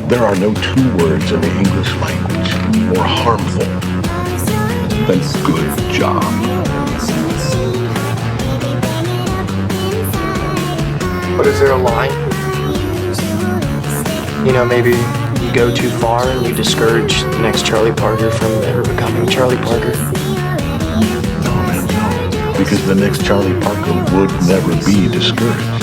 There are no two words in the English language more harmful than good job. But is there a line? You know, maybe you go too far and you discourage the next Charlie Parker from ever becoming Charlie Parker. No, man, no. Because the next Charlie Parker would never be discouraged.